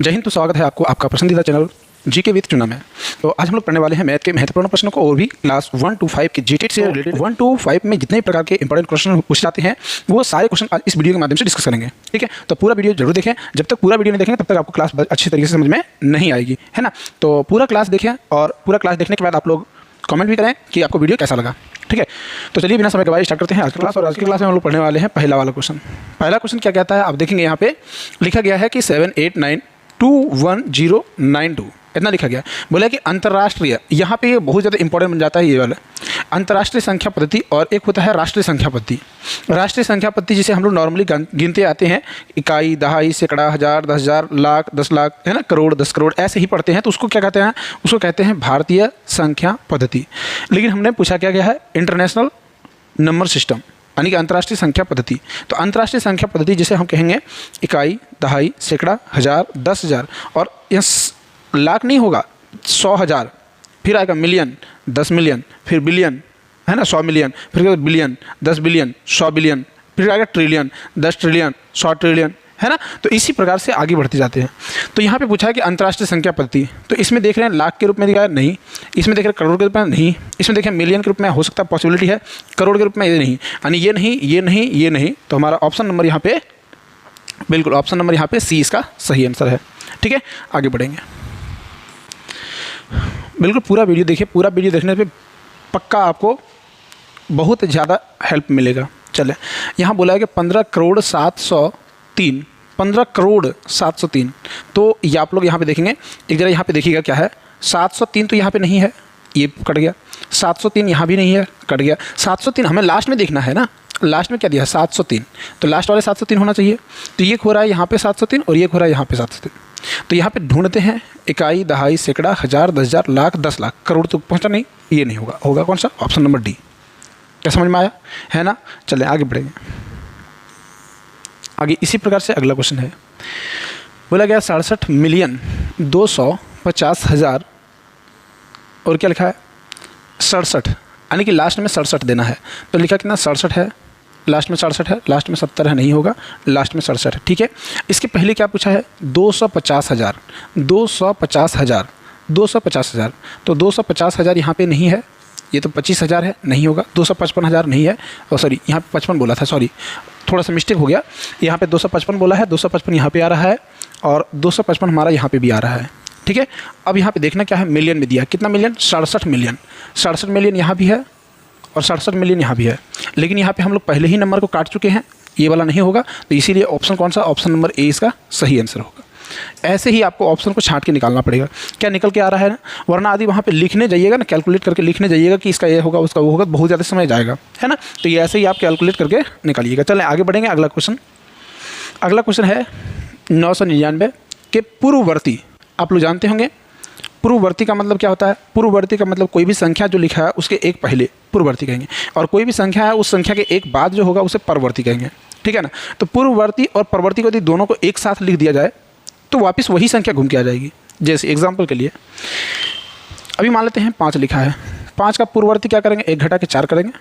जय हिंद। तो स्वागत है आपको आपका पसंदीदा चैनल जीके विद चुना में। तो आज हम लोग पढ़ने वाले हैं मैथ के महत्वपूर्ण प्रश्नों को और भी क्लास 1 to 5 के जीटेट से रिलेटेड 1 to 5 में जितने प्रकार के इंपॉर्टेंट क्वेश्चन पूछे जाते हैं वो सारे क्वेश्चन आज इस वीडियो के माध्यम से डिस्कस करेंगे। ठीक है, तो पूरा वीडियो जरूर देखें। जब तक पूरा वीडियो नहीं देखेंगे तब तक आपको क्लास अच्छी तरीके से समझ में नहीं आएगी, है ना। तो पूरा क्लास देखें और पूरा क्लास देखने के बाद आप लोग कमेंट भी करें कि आपको वीडियो कैसा लगा। ठीक है, तो चलिए बिना समय गवाए स्टार्ट करते हैं आज की क्लास। और आज की क्लास में हम लोग पढ़ने वाले हैं पहला वाला क्वेश्चन। पहला क्वेश्चन क्या कहता है आप देखेंगे, यहाँ पे लिखा गया है कि 78921092 इतना लिखा गया। बोला कि अंतर्राष्ट्रीय, यहाँ पे ये बहुत ज़्यादा इंपॉर्टेंट बन जाता है ये वाला, अंतर्राष्ट्रीय संख्या पद्धति और एक होता है राष्ट्रीय संख्या पद्धति। राष्ट्रीय संख्या पद्धति जिसे हम लोग नॉर्मली गिनते आते हैं, इकाई, दहाई, सैकड़ा, हज़ार, 10,000, लाख, 10 लाख, है ना, करोड़, 10 करोड़, ऐसे ही पढ़ते हैं। तो उसको क्या कहते हैं? उसको कहते हैं भारतीय संख्या पद्धति। लेकिन हमने पूछा क्या गया है? इंटरनेशनल नंबर सिस्टम, यानी कि अंतर्राष्ट्रीय संख्या पद्धति। तो अंतर्राष्ट्रीय संख्या पद्धति जिसे हम कहेंगे इकाई, दहाई, सैकड़ा, हज़ार, 10,000 और यह लाख नहीं होगा, 100,000, फिर आएगा मिलियन, 10 मिलियन, फिर बिलियन, है ना, 100 मिलियन, फिर बिलियन, 10 बिलियन, 100 बिलियन, फिर आएगा ट्रिलियन, 10 ट्रिलियन, 100 ट्रिलियन, है ना। तो इसी प्रकार से आगे बढ़ते जाते हैं। तो यहाँ पे पूछा है कि अंतर्राष्ट्रीय संख्या पद्धति, तो इसमें देख रहे हैं लाख के रूप में दिया है, नहीं। इसमें देख रहे हैं करोड़ के रूप में, नहीं। इसमें देखें मिलियन के रूप में, हो सकता है पॉसिबिलिटी है। करोड़ के रूप में ये नहीं, यानी ये नहीं, ये नहीं, ये नहीं। तो हमारा ऑप्शन नंबर यहाँ पे बिल्कुल ऑप्शन नंबर यहाँ पे सी इसका सही आंसर है। ठीक है, आगे बढ़ेंगे। बिल्कुल पूरा वीडियो देखिए, पूरा वीडियो देखने पे पक्का आपको बहुत ज़्यादा हेल्प मिलेगा। चले, यहाँ बोला है कि 15,703,000 15,703,000। तो ये आप लोग यहाँ पे देखेंगे, एक जरा यहाँ पे देखिएगा क्या है। 703 तो यहाँ पे नहीं है, ये कट गया। 703 यहाँ भी नहीं है, कट गया। 703 हमें लास्ट में देखना है ना, लास्ट में क्या दिया है? 703। तो लास्ट वाले 703 होना चाहिए। तो ये खो रहा है यहाँ पे 703 और ये खो रहा है यहाँ पे 703। तो यहाँ पे ढूंढते हैं इकाई, दहाई, सैकड़ा, हज़ार, 10,000, लाख, 10 लाख, करोड़ तो पहुँचा नहीं, ये नहीं होगा। होगा कौन सा? Option number D. क्या समझ में आया, है ना। चलें आगे बढ़ेंगे। आगे इसी प्रकार से अगला क्वेश्चन है। बोला गया 67,250,000 और क्या लिखा है? 67, यानी कि लास्ट में 67 देना है। तो लिखा कितना? 67 है, लास्ट में 67 है, लास्ट में 70 है, नहीं होगा, लास्ट में 67 है। ठीक है, इसके पहले क्या पूछा है? 250,000 250,000 250,000। तो 250,000 यहाँ पे नहीं है, ये तो 25,000 है, नहीं होगा। 255,000 नहीं है, और सॉरी यहाँ पे 55 बोला था, सॉरी थोड़ा सा मिस्टेक हो गया। यहाँ पे 255 बोला है, 255 यहाँ पे आ रहा है और 255 हमारा यहाँ पे भी आ रहा है। ठीक है, अब यहाँ पे देखना क्या है, मिलियन में दिया कितना मिलियन? 67 मिलियन। 67 मिलियन यहाँ भी है और 67 मिलियन यहाँ भी है। लेकिन यहाँ पे हम लोग पहले ही नंबर को काट चुके हैं, ये वाला नहीं होगा। तो इसीलिए ऑप्शन कौन सा? ऑप्शन नंबर ए इसका सही आंसर होगा। ऐसे ही आपको ऑप्शन को छांट के निकालना पड़ेगा, क्या निकल के आ रहा है ना। वरना आदि वहाँ पे लिखने जाइएगा ना, कैलकुलेट करके लिखने जाइएगा कि इसका ये होगा, उसका वो होगा, बहुत ज़्यादा समय जाएगा, है ना। तो ये ऐसे ही आप कैलकुलेट करके निकालिएगा। चलें आगे बढ़ेंगे। अगला क्वेश्चन है 999 के पूर्ववर्ती। आप लोग जानते होंगे पूर्ववर्ती का मतलब क्या होता है? पूर्ववर्ती का मतलब कोई भी संख्या जो लिखा है उसके एक पहले पूर्ववर्ती कहेंगे, और कोई भी संख्या है उस संख्या के एक बाद जो होगा उसे परवर्ती कहेंगे। ठीक है ना। तो पूर्ववर्ती और परवर्ती को यदि दोनों को एक साथ लिख दिया जाए तो वापस वही संख्या घूम के आ जाएगी। जैसे एग्जाम्पल के लिए अभी मान लेते हैं 5 लिखा है, 5 का पूर्ववर्ती क्या करेंगे? 1 घटा के 4 करेंगे।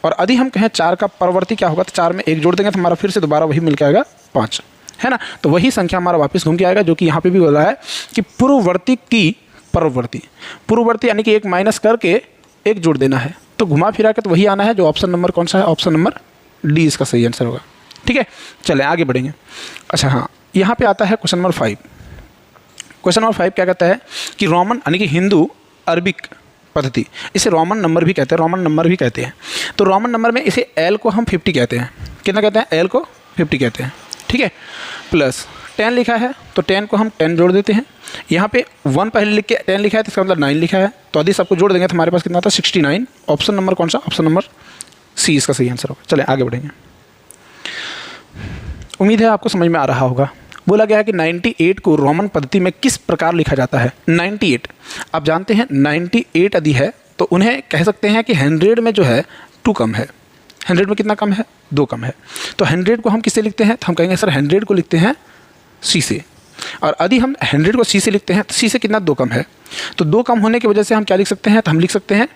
और यदि हम कहें 4 का परवर्ती क्या होगा, तो 4 में 1 जोड़ देंगे तो हमारा फिर से दोबारा वही मिल के आएगा 5, है ना। तो वही संख्या हमारा वापस घूम के आएगा, जो कि यहाँ पे भी बोला है कि पूर्ववर्ती की परवर्ती। पूर्ववर्ती यानी कि 1 माइनस करके 1 जोड़ देना है, तो घुमा फिरा के तो वही आना है, जो ऑप्शन नंबर कौन सा है? ऑप्शन नंबर डी इसका सही आंसर होगा। ठीक है, चलें आगे बढ़ेंगे। अच्छा हाँ, यहाँ पे आता है क्वेश्चन नंबर 5। क्वेश्चन नंबर 5 क्या कहता है कि रोमन यानी कि हिंदू अरबिक पद्धति, इसे रोमन नंबर भी कहते हैं, रोमन नंबर भी कहते हैं। तो रोमन नंबर में इसे एल को हम 50 कहते हैं। कितना कहते हैं? एल को 50 कहते हैं। ठीक है, प्लस 10 लिखा है तो 10 को हम 10 जोड़ देते हैं। यहाँ पे 1 पहले लिख के 10 लिखा है तो इसका मतलब 9 लिखा है, तो यदि सबको जोड़ देंगे तो हमारे पास कितना आता है? 69। ऑप्शन नंबर कौन सा? ऑप्शन नंबर सी इसका सही आंसर होगा। चलें आगे बढ़ेंगे। उम्मीद है आपको समझ में आ रहा होगा। बोला गया है कि 98 को रोमन पद्धति में किस प्रकार लिखा जाता है? 98 आप जानते हैं 98 यदि है तो उन्हें कह सकते हैं कि 100 में जो है 2 कम है। 100 में कितना कम है? 2 कम है। तो 100 को हम किससे लिखते हैं? तो हम कहेंगे सर 100 को लिखते हैं सी से। और यदि हम 100 को सी से लिखते हैं तो सी से कितना? 2 कम है। तो 2 कम होने की वजह से हम क्या लिख सकते हैं? तो हम लिख सकते हैं,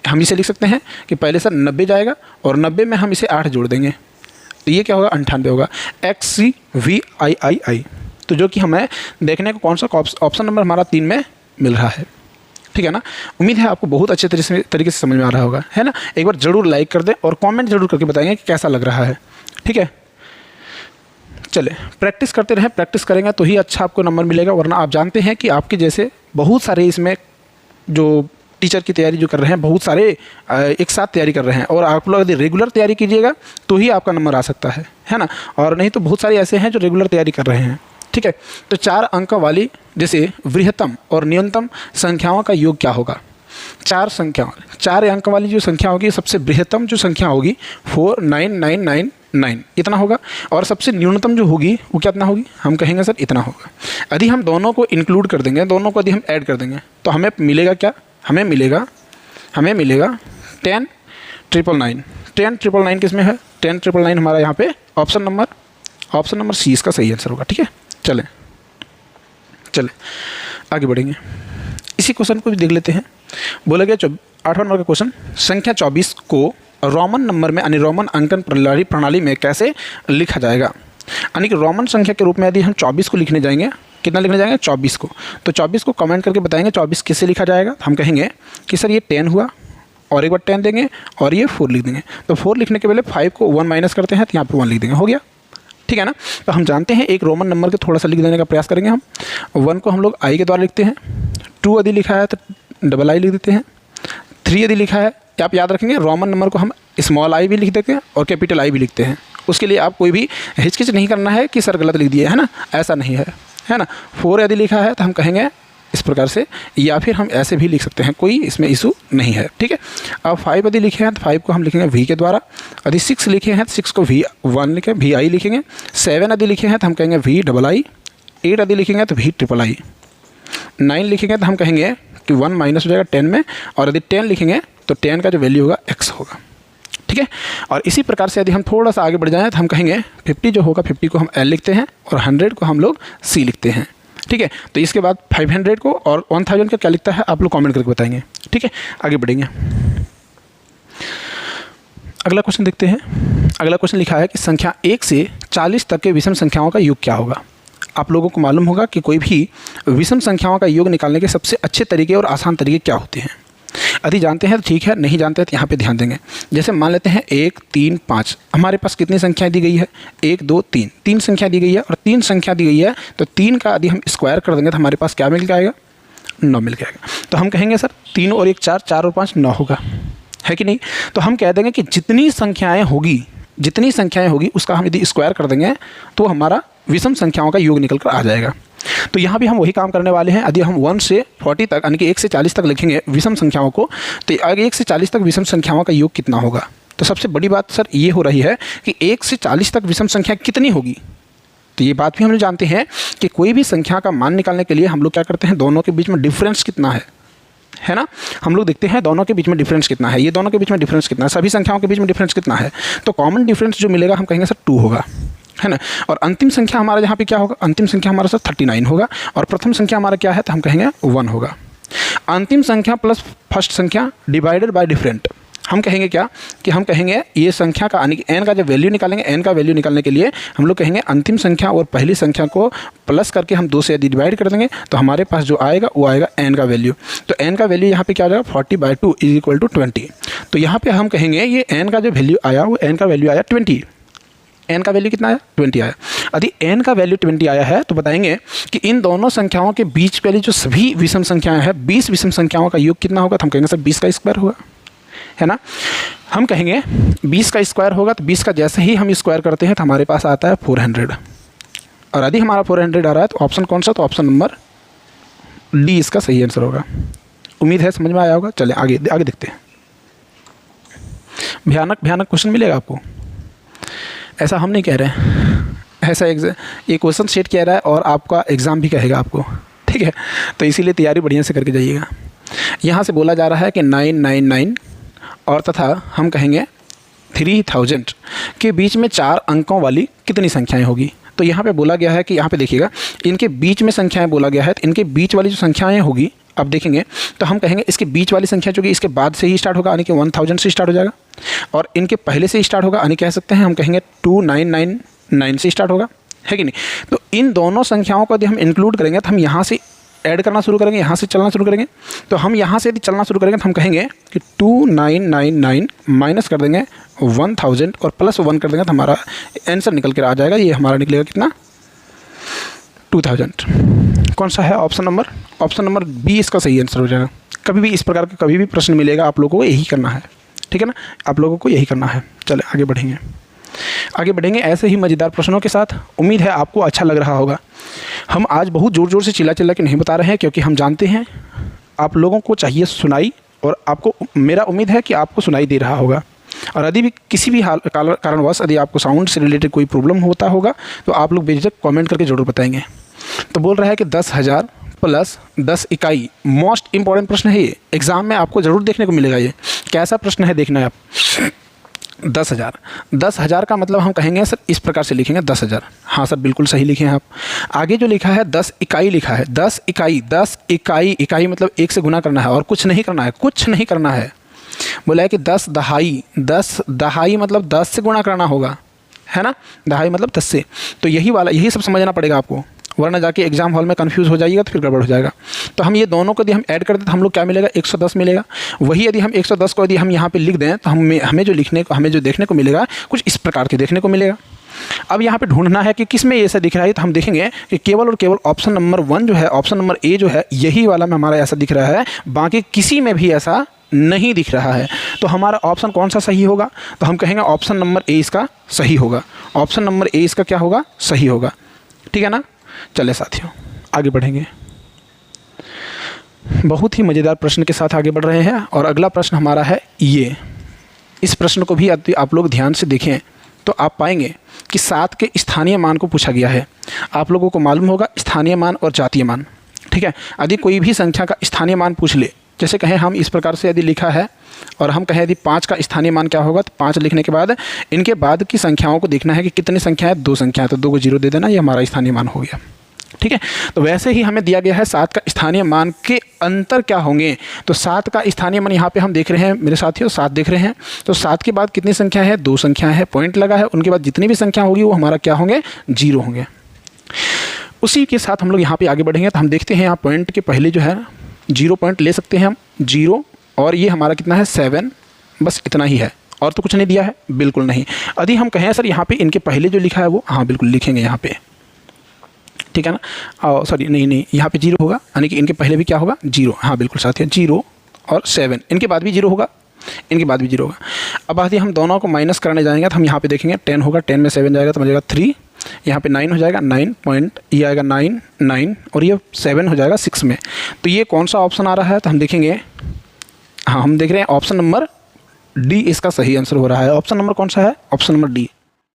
हम इसे लिख सकते हैं कि पहले सर 90 जाएगा और 90 में हम इसे 8 जोड़ देंगे, तो ये क्या होगा? 98 होगा। XCVIII तो जो कि हमें देखने को कौन सा ऑप्शन नंबर हमारा 3 में मिल रहा है। ठीक है ना। उम्मीद है आपको बहुत अच्छे तरीके से समझ में आ रहा होगा, है ना। एक बार ज़रूर लाइक कर दें और कमेंट जरूर करके बताएंगे कि कैसा लग रहा है। ठीक है, चले प्रैक्टिस करते रहें, प्रैक्टिस करेंगे तो ही अच्छा आपको नंबर मिलेगा, वरना आप जानते हैं कि आपके जैसे बहुत सारे इसमें जो टीचर की तैयारी जो कर रहे हैं, बहुत सारे एक साथ तैयारी कर रहे हैं, और आप लोग यदि रेगुलर तैयारी कीजिएगा तो ही आपका नंबर आ सकता है ना। और नहीं तो बहुत सारे ऐसे हैं जो रेगुलर तैयारी कर रहे हैं। ठीक है, तो 4 अंक वाली जैसे वृहत्तम और न्यूनतम संख्याओं का योग क्या होगा। 4 अंक वाली जो संख्या होगी, सबसे बृहत्तम जो संख्या होगी 49999 इतना होगा, और सबसे न्यूनतम जो होगी वो कितना होगी, हम कहेंगे सर इतना होगा। यदि हम दोनों को इंक्लूड कर देंगे, दोनों को यदि हम ऐड कर देंगे तो हमें मिलेगा क्या, हमें मिलेगा 10,999। 10,999 किस में है, 10,999 हमारा यहाँ पे ऑप्शन नंबर सी इसका सही आंसर होगा। ठीक है, चलें आगे बढ़ेंगे। इसी क्वेश्चन को भी देख लेते हैं। बोला गया 8वां नंबर का क्वेश्चन, संख्या 24 को रोमन नंबर में यानी रोमन अंकन प्रणाली में कैसे लिखा जाएगा। यानी कि रोमन संख्या के रूप में यदि हम 24 को लिखने जाएंगे, कितना लिखने जाएंगे 24 को, तो 24 को कमेंट करके बताएंगे 24 किससे लिखा जाएगा। हम कहेंगे कि सर ये 10 हुआ, और एक बार 10 देंगे और ये 4 लिख देंगे। तो 4 लिखने के पहले 5 को 1 माइनस करते हैं तो यहाँ पे 1 लिख देंगे, हो गया। ठीक है ना। तो हम जानते हैं एक रोमन नंबर के थोड़ा सा लिख देने का प्रयास करेंगे हम। 1 को हम लोग आई के द्वारा लिखते हैं, 2 यदि लिखा है तो डबल आई लिख देते हैं, 3 यदि लिखा है, आप याद रखेंगे रोमन नंबर को हम स्मॉल आई भी लिख देते हैं और कैपिटल आई भी लिखते हैं। उसके लिए आप कोई भी हिचकिच नहीं करना है कि सर गलत लिख दिए, है ना, ऐसा नहीं है ना। 4 यदि लिखा है तो हम कहेंगे इस प्रकार से, या फिर हम ऐसे भी लिख सकते हैं, कोई इसमें इशू नहीं है। ठीक है। अब 5 यदि लिखे हैं तो 5 को हम लिखेंगे वी के द्वारा, यदि 6 लिखे हैं तो 6 को V1 लिखें, वी आई लिखेंगे। 7 यदि लिखे हैं तो हम कहेंगे वी डबल आई। 8 यदि लिखेंगे तो वी ट्रिपल आई। 9 लिखेंगे तो हम कहेंगे कि 1 माइनस हो जाएगा 10 में, और यदि 10 लिखेंगे तो 10 का जो वैल्यू होगा x होगा। ठीक है। और इसी प्रकार से यदि हम थोड़ा सा आगे बढ़ जाएँ तो हम कहेंगे 50 जो होगा, 50 को हम L लिखते हैं और 100 को हम लोग C लिखते हैं। ठीक है। तो इसके बाद 500 को और 1000 का क्या लिखता है आप लोग कमेंट करके बताएंगे। ठीक है, आगे बढ़ेंगे। अगला क्वेश्चन देखते हैं। अगला क्वेश्चन लिखा है कि संख्या 1 से 40 तक के विषम संख्याओं का योग क्या होगा। आप लोगों को मालूम होगा कि कोई भी विषम संख्याओं का योग निकालने के सबसे अच्छे तरीके और आसान तरीके क्या होते हैं। यदि जानते हैं तो ठीक है, नहीं जानते हैं तो यहाँ पे ध्यान देंगे। जैसे मान लेते हैं 1 3 5, हमारे पास कितनी संख्या दी गई है, 1 2 3, 3 संख्या दी गई है, और 3 संख्या दी गई है तो 3 का यदि हम स्क्वायर कर देंगे तो हमारे पास क्या मिल जाएगा, 9 मिल जाएगा। तो हम कहेंगे सर 3 और 1 4, 4 और 5 9 होगा, है कि नहीं। तो हम कह देंगे कि जितनी संख्याएँ होगी उसका हम यदि स्क्वायर कर देंगे तो हमारा विषम संख्याओं का योग निकल कर आ जाएगा। तो यहाँ भी हम वही काम करने वाले हैं। यदि हम 1 से 40 तक यानी कि 1 से 40 तक लिखेंगे विषम संख्याओं को, तो आगे 1 से 40 तक विषम संख्याओं का योग कितना होगा। तो सबसे बड़ी बात सर ये हो रही है कि 1 से 40 तक विषम संख्या कितनी होगी। तो ये बात भी हम लोग जानते हैं कि कोई भी संख्या का मान निकालने के लिए हम लोग क्या करते हैं, दोनों के बीच में डिफरेंस कितना है ना। हम लोग देखते हैं दोनों के बीच में डिफरेंस कितना है, ये दोनों के बीच में डिफरेंस कितना है, सभी संख्याओं के बीच में डिफरेंस कितना है। तो कॉमन डिफरेंस जो मिलेगा हम कहेंगे सर 2 होगा, है ना। और अंतिम संख्या हमारा यहाँ पे क्या होगा, अंतिम संख्या हमारा सर 39 होगा, और प्रथम संख्या हमारा क्या है तो हम कहेंगे 1 होगा। अंतिम संख्या प्लस फर्स्ट संख्या डिवाइडेड बाय डिफरेंट, हम कहेंगे क्या कि हम कहेंगे ये संख्या का यानी कि n का जब वैल्यू निकालेंगे, n का वैल्यू निकालने के लिए हम लोग कहेंगे अंतिम संख्या और पहली संख्या को प्लस करके हम 2 से यदि डिवाइड कर देंगे तो हमारे पास जो आएगा वो आएगा n का वैल्यू। तो n का वैल्यू यहाँ पे क्या आ जाएगा 40/2 = 20। तो यहाँ पे हम कहेंगे ये n का जो वैल्यू आया वो n का वैल्यू आया 20। n का वैल्यू कितना आया 20 आया। यदि n का वैल्यू 20 आया है तो बताएंगे कि इन दोनों संख्याओं के बीच वाली जो सभी विषम संख्याएं हैं 20 विषम संख्याओं का योग कितना होगा। तो हम कहेंगे सर 20 का स्क्वायर होगा, है ना। हम कहेंगे 20 का स्क्वायर होगा, तो 20 का जैसे ही हम स्क्वायर करते हैं तो हमारे पास आता है 400। और यदि हमारा 400 आ रहा है तो ऑप्शन कौन सा, तो ऑप्शन नंबर डी इसका सही आंसर होगा। उम्मीद है समझ में आया होगा। चलें आगे देखते हैं। भयानक क्वेश्चन मिलेगा आपको, ऐसा हम नहीं कह रहे हैं, ऐसा ये क्वेश्चन सेट कह रहा है और आपका एग्ज़ाम भी कहेगा आपको, ठीक है। तो इसीलिए तैयारी बढ़िया से करके जाइएगा। यहाँ से बोला जा रहा है कि 999 और तथा हम कहेंगे 3000 के बीच में 4 अंकों वाली कितनी संख्याएं होगी। तो यहाँ पे बोला गया है कि यहाँ पे देखिएगा इनके बीच में संख्याएं बोला गया है, तो इनके बीच वाली जो संख्याएं होगी अब देखेंगे तो हम कहेंगे इसके बीच वाली संख्या जो कि इसके बाद से ही स्टार्ट होगा यानी कि 1000 से स्टार्ट हो जाएगा, और इनके पहले से स्टार्ट होगा यानी कह सकते हैं हम कहेंगे 2999 से स्टार्ट होगा, है कि नहीं। तो इन दोनों संख्याओं को यदि हम इंक्लूड करेंगे तो हम यहाँ से ऐड करना शुरू करेंगे, यहाँ से चलना शुरू करेंगे। तो हम यहाँ से यदि चलना शुरू करेंगे तो हम कहेंगे कि 2999 माइनस कर देंगे 1000 और प्लस 1 कर देंगे तो हमारा आंसर निकल कर आ जाएगा। ये हमारा निकलेगा कितना, 2000। कौन सा है, ऑप्शन नंबर बी इसका सही आंसर हो जाएगा। कभी भी इस प्रकार का कभी भी प्रश्न मिलेगा आप लोगों को यही करना है, ठीक है ना, आप लोगों को यही करना है। चले आगे बढ़ेंगे ऐसे ही मज़ेदार प्रश्नों के साथ। उम्मीद है आपको अच्छा लग रहा होगा। हम आज बहुत ज़ोर से चिल्ला के नहीं बता रहे हैं, क्योंकि हम जानते हैं आप लोगों को चाहिए सुनाई, और आपको मेरा उम्मीद है कि आपको सुनाई दे रहा होगा। और यदि भी किसी भी कारणवश यदि आपको साउंड से रिलेटेड कोई प्रॉब्लम होता होगा तो आप लोग बेझिझक कमेंट करके ज़रूर बताएंगे। तो बोल रहा है कि 10,000 प्लस 10 इकाई, मोस्ट इंपॉर्टेंट प्रश्न है ये, एग्ज़ाम में आपको ज़रूर देखने को मिलेगा। ये कैसा प्रश्न है देखना है आप। 10,000 का मतलब हम कहेंगे सर इस प्रकार से लिखेंगे 10,000। हाँ सर बिल्कुल सही लिखे हैं आप। आगे जो लिखा है 10 इकाई लिखा है, 10 इकाई मतलब 1 से गुना करना है और कुछ नहीं करना है। बोला है कि 10 दहाई मतलब 10 से गुणा करना होगा, है ना, दहाई मतलब 10 से। तो यही सब समझना पड़ेगा आपको, वरना जाके एग्जाम हॉल में कंफ्यूज हो जाइएगा तो फिर गड़बड़ हो जाएगा। तो हम ये दोनों को यदि हम ऐड कर दें तो हम लोग क्या मिलेगा, 110 मिलेगा। वही यदि हम 110 को यदि हम यहाँ पे लिख दें तो हमें जो देखने को मिलेगा कुछ इस प्रकार के देखने को मिलेगा। अब यहाँ पे ढूंढना है कि किस में ऐसा दिख रहा है। तो हम देखेंगे कि केवल और केवल ऑप्शन नंबर 1 जो है, ऑप्शन नंबर ए जो है, यही वाला में हमारा ऐसा दिख रहा है, बाकी किसी में भी ऐसा नहीं दिख रहा है। तो हमारा ऑप्शन कौन सा सही होगा, तो हम कहेंगे ऑप्शन नंबर ए इसका सही होगा। ऑप्शन नंबर ए इसका क्या होगा, सही होगा, ठीक है ना। चले साथियों आगे बढ़ेंगे, बहुत ही मज़ेदार प्रश्न के साथ आगे बढ़ रहे हैं। और अगला प्रश्न हमारा है ये। इस प्रश्न को भी आप लोग ध्यान से देखें तो आप पाएंगे कि 7 के स्थानीय मान को पूछा गया है। आप लोगों को मालूम होगा स्थानीय मान और जातीय मान, ठीक है। यदि कोई भी संख्या का स्थानीय मान पूछ ले, जैसे कहें हम इस प्रकार से यदि लिखा है और हम कहें यदि 5 का स्थानीय मान क्या होगा, तो 5 लिखने के बाद इनके बाद की संख्याओं को देखना है कि कितनी संख्या है, 2 संख्या है, तो 2 को 0 दे देना, ये हमारा स्थानीय मान हो गया, ठीक है। तो वैसे ही हमें दिया गया है 7 का स्थानीय मान के अंतर क्या होंगे। तो 7 का स्थानीय मान यहाँ पे हम देख रहे हैं मेरे साथियों, 7 देख रहे हैं। तो 7 के बाद कितनी संख्या है, 2 संख्या है, पॉइंट लगा है, उनके बाद जितनी भी संख्या होगी वो हमारा क्या होंगे, 0 होंगे। उसी के साथ हम लोग यहाँ पे आगे बढ़ेंगे तो हम देखते हैं यहाँ पॉइंट के पहले जो है 0 पॉइंट ले सकते हैं हम, 0, और ये हमारा कितना है 7, बस इतना ही है और तो कुछ नहीं दिया है, बिल्कुल नहीं। यदि हम कहें सर यहाँ पे इनके पहले जो लिखा है वो, हाँ बिल्कुल लिखेंगे यहाँ पे, ठीक है ना। और सॉरी नहीं यहाँ पे 0 होगा, यानी कि इनके पहले भी क्या होगा, 0। हाँ बिल्कुल साथियों, 0 और 7, इनके बाद भी 0 होगा, इनके बाद भी 0 होगा। अब यदि हम दोनों को माइनस करने जाएंगे तो हम यहाँ पे देखेंगे 10 होगा, 10 में 7 जाएगा तो मिलेगा 3, यहाँ पे 9 हो जाएगा, 9 पॉइंट, ये आएगा 9 और ये 7 हो जाएगा 6 में। तो ये कौन सा ऑप्शन आ रहा है, तो हम देखेंगे, हाँ हम देख रहे हैं ऑप्शन नंबर डी इसका सही आंसर हो रहा है। ऑप्शन नंबर कौन सा है, ऑप्शन नंबर डी।